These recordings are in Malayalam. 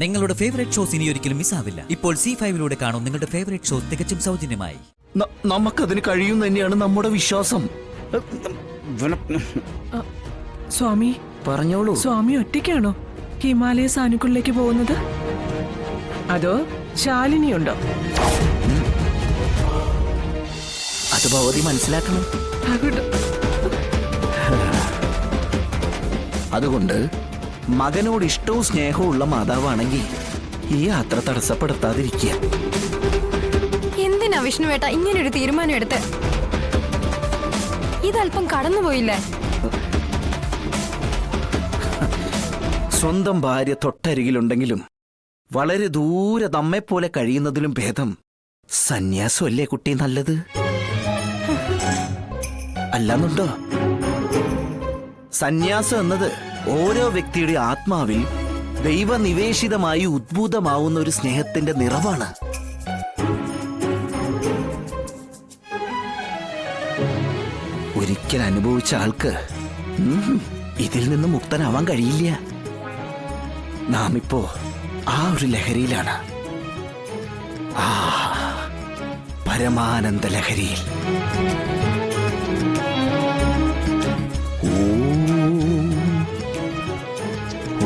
നിങ്ങളുടെ ഫേവറേറ്റ് ഷോസ് ഇനി ഒരിക്കലും മിസ്സാവില്ല. ഇപ്പോൾ C5 കാണും നിങ്ങളുടെ ഫേവറേറ്റ് ഷോസ് തികച്ചും സൗജന്യമായി. നമുക്കതിന് കഴിയും തന്നെയാണ് നമ്മുടെ വിശ്വാസം. സ്വാമി പറഞ്ഞോളൂ. സ്വാമി ഒറ്റയ്ക്കാണോ ഹിമാലയ സാനുക്കളിലേക്ക് പോകുന്നത്? അതോ ശാലിനിയുണ്ടോ? അത് ഭഗവതി മനസ്സിലാക്കണം. അതുകൊണ്ട് മകനോട് ഇഷ്ടവും സ്നേഹവും ഉള്ള മാതാവാണെങ്കിൽ ഈ യാത്ര തടസ്സപ്പെടുത്താതിരിക്കുക. എന്തിനാ വിഷ്ണുവേട്ട ഇങ്ങനൊരു തീരുമാനം എടുത്ത്? ഇതല്പം കടന്നുപോയില്ലേ? സ്വന്തം ഭാര്യ തൊട്ടരികിലുണ്ടെങ്കിലും വളരെ ദൂരെ നമ്മെപ്പോലെ കഴിയുന്നതിലും ഭേദം സന്യാസമല്ലേ കുട്ടി നല്ലത്? അല്ലെന്നുണ്ടോ? സന്യാസം എന്നത് ഓരോ വ്യക്തിയുടെ ആത്മാവിൽ ദൈവനിവേശിതമായി ഉദ്ഭൂതമാവുന്ന ഒരു സ്നേഹത്തിന്റെ നിറവാണ്. ഒരിക്കൽ അനുഭവിച്ച ആൾക്ക് ഇതിൽ നിന്ന് മുക്തനാവാൻ കഴിയില്ല. നാം ഇപ്പോ ആ ഒരു ലഹരിയിലാണ്, ആ പരമാനന്ദ ലഹരിയിൽ.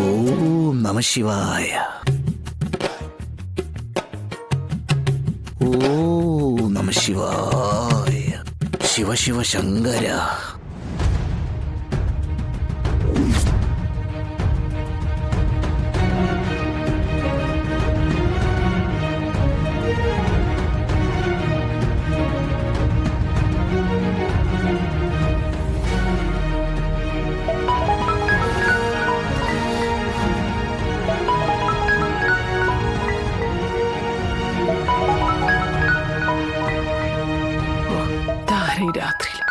ഓം നമഃ ശിവായ. ഓം നമഃ ശിവായ. ശിവ ശിവ ശങ്കര. രാത്രിയിൽ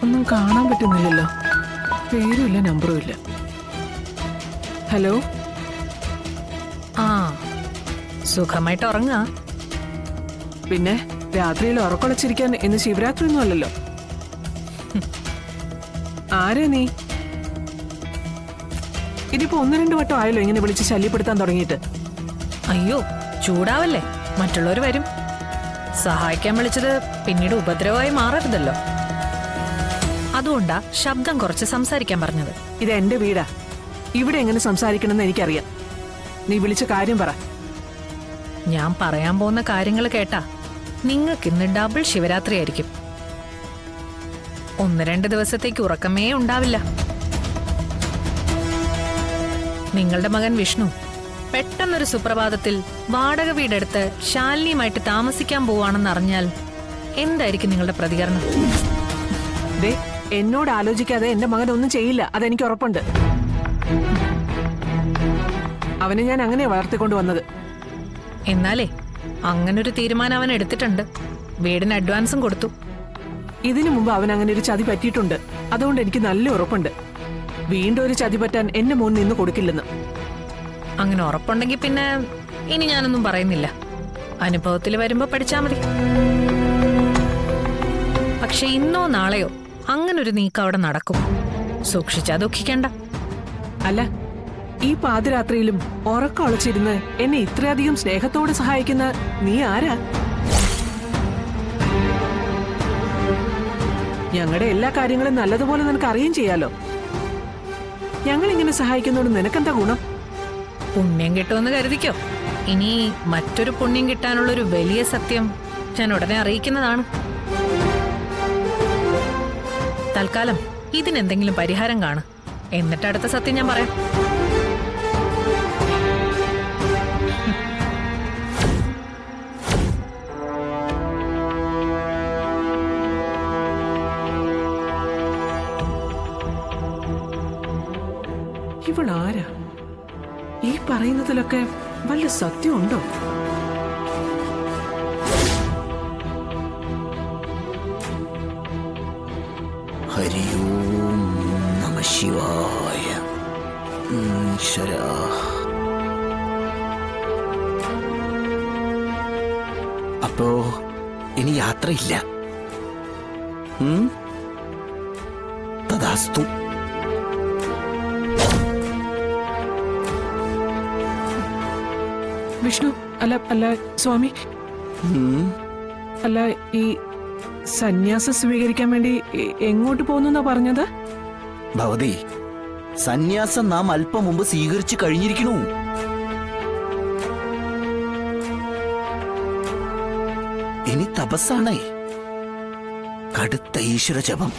ഒന്നും കാണാൻ പറ്റുന്നില്ലല്ലോ. പേരുമില്ല, നമ്പറും ഇല്ല. ഹലോ. ആ, സുഖമായിട്ട് ഉറങ്ങാ? പിന്നെ രാത്രിയിൽ ഉറക്കൊളച്ചിരിക്കാൻ ഇന്ന് ശിവരാത്രി ഒന്നും അല്ലല്ലോ. ആരാ നീ? ഇതിപ്പോ 1-2 വട്ടം ആയല്ലോ ഇങ്ങനെ വിളിച്ച് ശല്യപ്പെടുത്താൻ തുടങ്ങിയിട്ട്. അയ്യോ, ചൂടാവല്ലേ, മറ്റുള്ളവർ വരും. സഹായിക്കാൻ വിളിച്ചത് പിന്നീട് ഉപദ്രവമായി മാറരുതല്ലോ. അതുകൊണ്ടാ ശബ്ദം കുറച്ച് സംസാരിക്കാൻ പറഞ്ഞത്. ഇത് എന്റെ വീടാ, ഇവിടെ എങ്ങനെ സംസാരിക്കണമെന്ന് എനിക്കറിയാം. നീ വിളിച്ച കാര്യം പറ. ഞാൻ പറയാൻ പോകുന്ന കാര്യങ്ങൾ കേട്ടാ നിങ്ങൾക്കിന്ന് ഡബിൾ ശിവരാത്രി ആയിരിക്കും. 1-2 ദിവസത്തേക്ക് ഉറക്കമേ ഉണ്ടാവില്ല. നിങ്ങളുടെ മകൻ വിഷ്ണു പെട്ടെന്നൊരു സുപ്രഭാതത്തിൽ വാടക വീടെടുത്ത് ശാലിനിയുമായിട്ട് താമസിക്കാൻ പോവാണെന്ന് അറിഞ്ഞാൽ എന്തായിരിക്കും നിങ്ങളുടെ പ്രതികരണം? ദേ, എന്നോട് ആലോചിക്കാതെ എന്റെ മകൻ ഒന്നും ചെയ്യില്ല, അതെനിക്ക് ഉറപ്പുണ്ട്. അവനെ ഞാൻ അങ്ങനെ വളർത്തിക്കൊണ്ട് വന്നത്. എന്നാലേ അങ്ങനൊരു തീരുമാനം അവൻ എടുത്തിട്ടുണ്ട്. വീടിന് അഡ്വാൻസും കൊടുത്തു. ഇതിനു മുമ്പ് അവൻ അങ്ങനെ ഒരു ചതി പറ്റിയിട്ടുണ്ട്. അതുകൊണ്ട് എനിക്ക് നല്ല ഉറപ്പുണ്ട് വീണ്ടും ഒരു ചതി പറ്റാൻ എന്റെ മോൻ നിന്ന് കൊടുക്കില്ലെന്ന്. അങ്ങനെ ഉറപ്പുണ്ടെങ്കിൽ പിന്നെ ഇനി ഞാനൊന്നും പറയുന്നില്ല. അനുഭവത്തിൽ വരുമ്പോ പഠിച്ചാ മതി. പക്ഷെ ഇന്നോ നാളെയോ അങ്ങനൊരു നീക്കം അവിടെ നടക്കും. സൂക്ഷിച്ചാ ദുഃഖിക്കണ്ട. അല്ല, ഈ പാതിരാത്രിയിലും ഉറക്കം ഒളച്ചിരുന്ന് എന്നെ ഇത്രയധികം സ്നേഹത്തോടെ സഹായിക്കുന്ന നീ ആരാ? ഞങ്ങളുടെ എല്ലാ കാര്യങ്ങളും നല്ലതുപോലെ നിനക്ക് അറിയുകയും ചെയ്യാലോ. ഞങ്ങൾ ഇങ്ങനെ സഹായിക്കുന്നതുകൊണ്ട് നിനക്കെന്താ ഗുണം? പുണ്യം കിട്ടുമെന്ന് കരുതിക്കോ. ഇനി മറ്റൊരു പുണ്യം കിട്ടാനുള്ളൊരു വലിയ സത്യം ഞാൻ ഉടനെ അറിയിക്കുന്നതാണ്. തൽക്കാലം ഇതിനെന്തെങ്കിലും പരിഹാരം കാണും. എന്നിട്ട് അടുത്ത സത്യം ഞാൻ പറയാം. ഇവളാരാ? ഈ പറയുന്നതിലൊക്കെ വല്ല സത്യമുണ്ടോ? ഹരി ഓം നമഃ ശിവായ. ഈശ്വരാ. അപ്പോ ഇനി യാത്രയില്ല. ഉം? തഥാസ്തു. വിഷ്ണു, അല്ല സ്വാമി, ഉം. അല്ല ഈ സന്യാസം സ്വീകരിക്കാൻ വേണ്ടി എങ്ങോട്ട് പോകുന്നെന്നാ പറഞ്ഞത്? ഭവതി, സന്യാസം നാം അല്പം മുമ്പ് സ്വീകരിച്ചു കഴിഞ്ഞിരിക്കണു. ഇനി തപസ്സാണേ, കടുത്ത ഈശ്വര ജപം.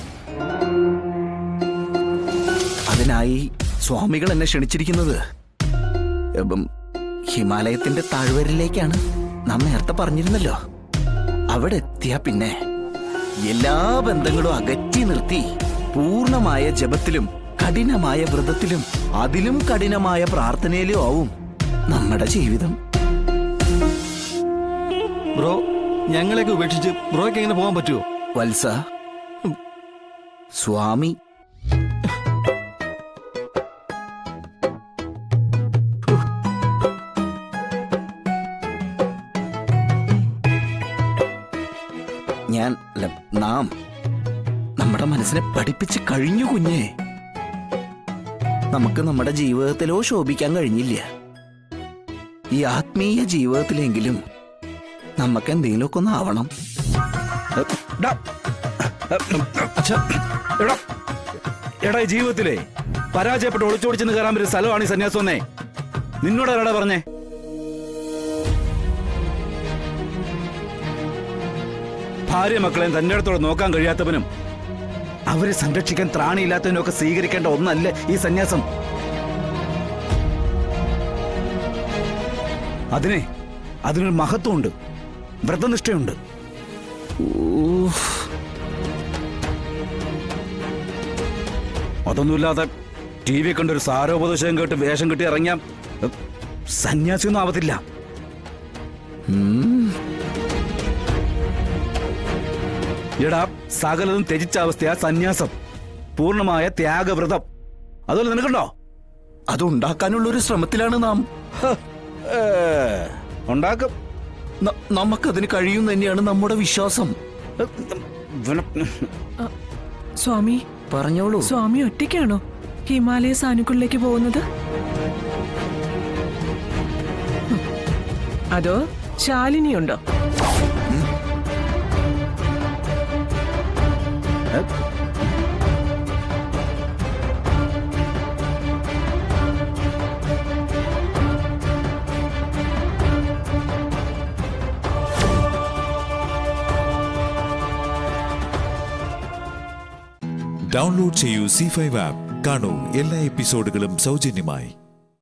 അതിനായി സ്വാമികൾ എന്നെ ക്ഷണിച്ചിരിക്കുന്നത് ഹിമാലയത്തിന്റെ താഴ്വരയിലേക്കാണ്. നാം നേരത്തെ പറഞ്ഞിരുന്നല്ലോ. അവിടെ എത്തിയാ പിന്നെ എല്ലാ ബന്ധങ്ങളും അകറ്റി നിർത്തി പൂർണ്ണമായ ജപത്തിലും കഠിനമായ വ്രതത്തിലും അതിലും കഠിനമായ പ്രാർത്ഥനയിലും ആവും നമ്മുടെ ജീവിതം. ബ്രോ, ഞങ്ങളെയൊക്കെ ഉപേക്ഷിച്ച് ബ്രോയ്ക്ക് എങ്ങനെ പോകാൻ പറ്റുമോ? വത്സ, സ്വാമി നാം നമ്മുടെ മനസ്സിനെ പഠിപ്പിച്ച് കഴിഞ്ഞു കുഞ്ഞേ. നമുക്ക് നമ്മുടെ ജീവിതത്തിലോ ശോഭിക്കാൻ കഴിഞ്ഞില്ല. ഈ ആത്മീയ ജീവിതത്തിലെങ്കിലും നമുക്ക് എന്തെങ്കിലുമൊക്കെ ഒന്ന് ആവണം. എടാ, ഈ ജീവിതത്തിലെ പരാജയപ്പെട്ട് ഒളിച്ചോടിച്ചെന്ന് കയറാൻ പറ്റിയ സ്ഥലമാണ് ഈ സന്യാസമെന്നേ നിന്നോട് ആരാടാ പറഞ്ഞേ? ഭാര്യ മക്കളെയും തന്റെ അടുത്തോടെ നോക്കാൻ കഴിയാത്തവനും അവരെ സംരക്ഷിക്കാൻ ത്രാണിയില്ലാത്തവനും ഒക്കെ സ്വീകരിക്കേണ്ട ഒന്നല്ല ഈ സന്യാസം. അതിനൊരു മഹത്വമുണ്ട്, വ്രതനിഷ്ഠയുണ്ട്. അതൊന്നുമില്ലാതെ ടി വി കണ്ടൊരു സാരോപദേശം കേട്ട് വേഷം കെട്ടി ഇറങ്ങിയ സന്യാസിയൊന്നും ആവത്തില്ല. എടാ, സകലതും ത്യജിച്ച അവസ്ഥയാ സന്യാസം, പൂർണ്ണമായ ത്യാഗവ്രതം. അതുപോലെ നിനക്കുണ്ടോ? അതുണ്ടാക്കാനുള്ളൊരു ശ്രമത്തിലാണ് നാം. ഉണ്ടാക്കും. നമുക്കതിന് കഴിയും തന്നെയാണ് നമ്മുടെ വിശ്വാസം. സ്വാമി പറഞ്ഞോളൂ. സ്വാമി ഒറ്റയ്ക്കാണോ ഹിമാലയ സാനുക്കളിലേക്ക് പോകുന്നത്? അതോ ശാലിനിയുണ്ടോ? ഡൗൺലോഡ് ചെയ്യൂ C5 ആപ്പ്. കാണൂ എല്ലാ എപ്പിസോഡുകളും സൗജന്യമായി.